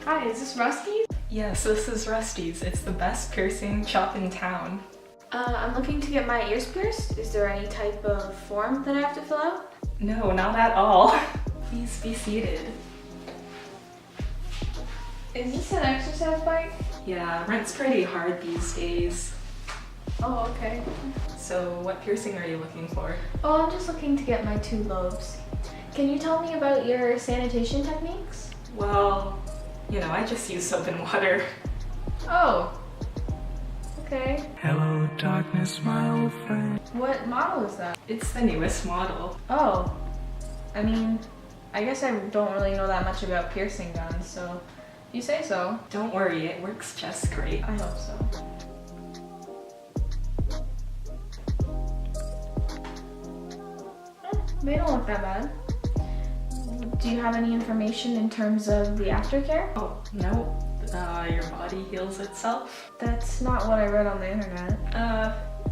Hi, is this Rusty's? Yes, this is Rusty's. It's the best piercing shop in town. I'm looking to get my ears pierced. Is there any type of form that I have to fill out? No, not at all. Please be seated. Is this an exercise bike? Yeah, rent's pretty hard these days. Oh, okay. So what piercing are you looking for? Oh, I'm just looking to get my 2 lobes. Can you tell me about your sanitation techniques? Well, I just use soap and water. Oh. Okay. Hello, darkness, my old friend. What model is that? It's the newest model. Oh. I mean, I guess I don't really know that much about piercing guns, so you say so. Don't worry, it works just great. I hope so. They don't look that bad. Do you have any information in terms of the aftercare? Oh, no. Your body heals itself. That's not what I read on the internet.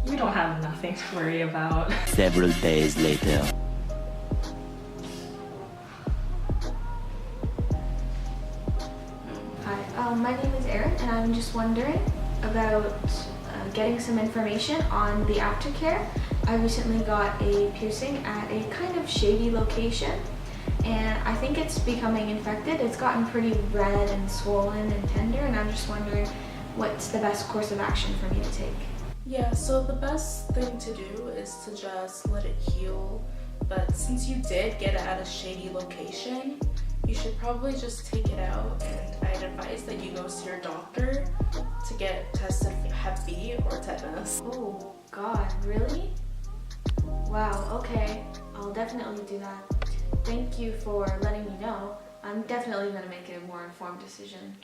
You don't have nothing to worry about. Several days later. Hi, my name is Erin, and I'm just wondering about getting some information on the aftercare. I recently got a piercing at a kind of shady location, and I think it's becoming infected. It's gotten pretty red and swollen and tender, and I'm just wondering what's the best course of action for me to take. Yeah, so the best thing to do is to just let it heal. But since you did get it at a shady location, you should probably just take it out, and I'd advise that you go see your doctor to get tested for Hep B or tetanus. Oh God, really? Wow, okay. I'll definitely do that. Thank you for letting me know. I'm definitely going to make a more informed decision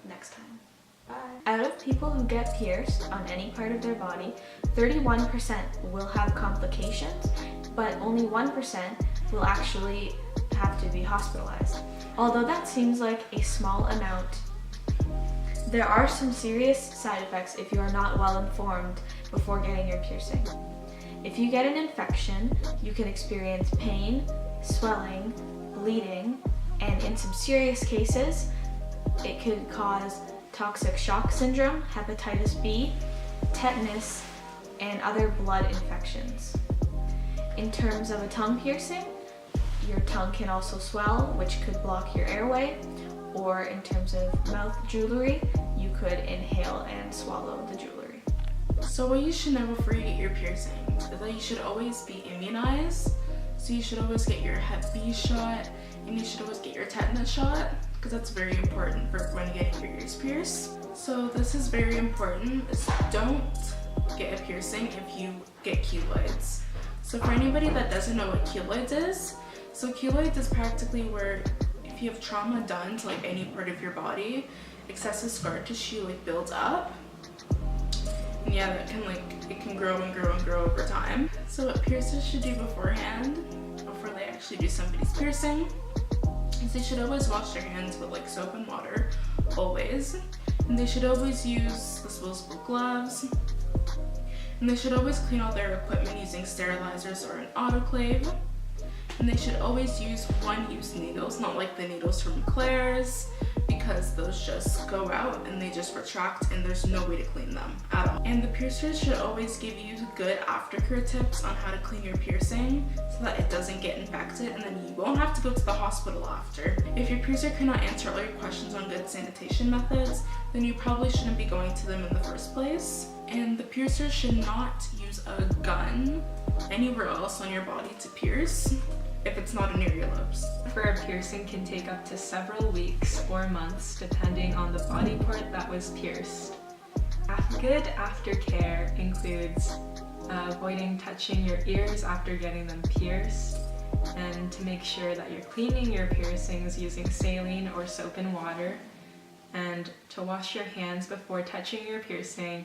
next time. Bye. Out of people who get pierced on any part of their body, 31% will have complications, but only 1% will actually have to be hospitalized. Although that seems like a small amount, there are some serious side effects if you are not well informed before getting your piercing. If you get an infection, you can experience pain, swelling, bleeding, and in some serious cases, it could cause toxic shock syndrome, hepatitis B, tetanus, and other blood infections. In terms of a tongue piercing, your tongue can also swell, which could block your airway, or in terms of mouth jewelry, you could inhale and swallow the jewelry. So what you should know before you get your piercings is that you should always be immunized. So you should always get your Hep B shot, and you should always get your tetanus shot, because that's very important for when getting your ears pierced. So this is very important, is don't get a piercing if you get keloids. So for anybody that doesn't know what keloids is, so keloids is practically where if you have trauma done to like any part of your body, excessive scar tissue builds up. And yeah, that can it can grow and grow and grow over time. So what piercers should do beforehand, before they actually do somebody's piercing, is they should always wash their hands with soap and water, always. And they should always use disposable gloves. And they should always clean all their equipment using sterilizers or an autoclave. And they should always use one-use needles, not like the needles from Claire's, because those just go out and they just retract and there's no way to clean them at all. And the piercers should always give you good aftercare tips on how to clean your piercing so that it doesn't get infected, and then you won't have to go to the hospital after. If your piercer cannot answer all your questions on good sanitation methods, then you probably shouldn't be going to them in the first place. And the piercer should not use a gun anywhere else on your body to pierce if it's not in your earlobes. For a piercing can take up to several weeks or months depending on the body part that was pierced. Good aftercare includes avoiding touching your ears after getting them pierced, and to make sure that you're cleaning your piercings using saline or soap and water, and to wash your hands before touching your piercing,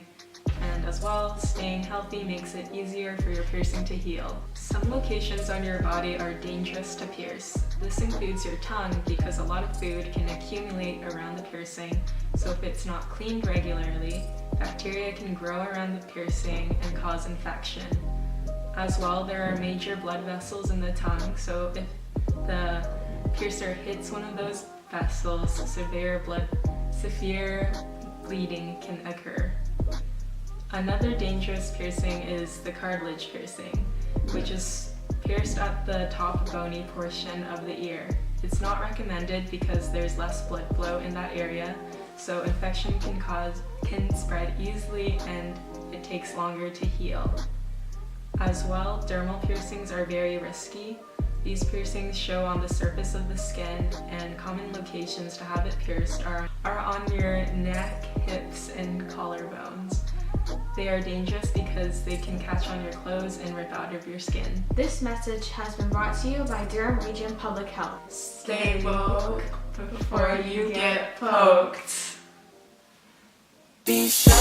and as well, staying healthy makes it easier for your piercing to heal. Some locations on your body are dangerous to pierce. This includes your tongue because a lot of food can accumulate around the piercing, so if it's not cleaned regularly, bacteria can grow around the piercing and cause infection. As well, there are major blood vessels in the tongue, so if the piercer hits one of those vessels, severe bleeding can occur. Another dangerous piercing is the cartilage piercing, which is pierced at the top bony portion of the ear. It's not recommended because there's less blood flow in that area, so infection can spread easily and it takes longer to heal. As well, dermal piercings are very risky. These piercings show on the surface of the skin, and common locations to have it pierced are on your neck, hips, and collarbones. They are dangerous because they can catch on your clothes and rip out of your skin. This message has been brought to you by Durham Region Public Health. Stay woke before you get poked. Be sure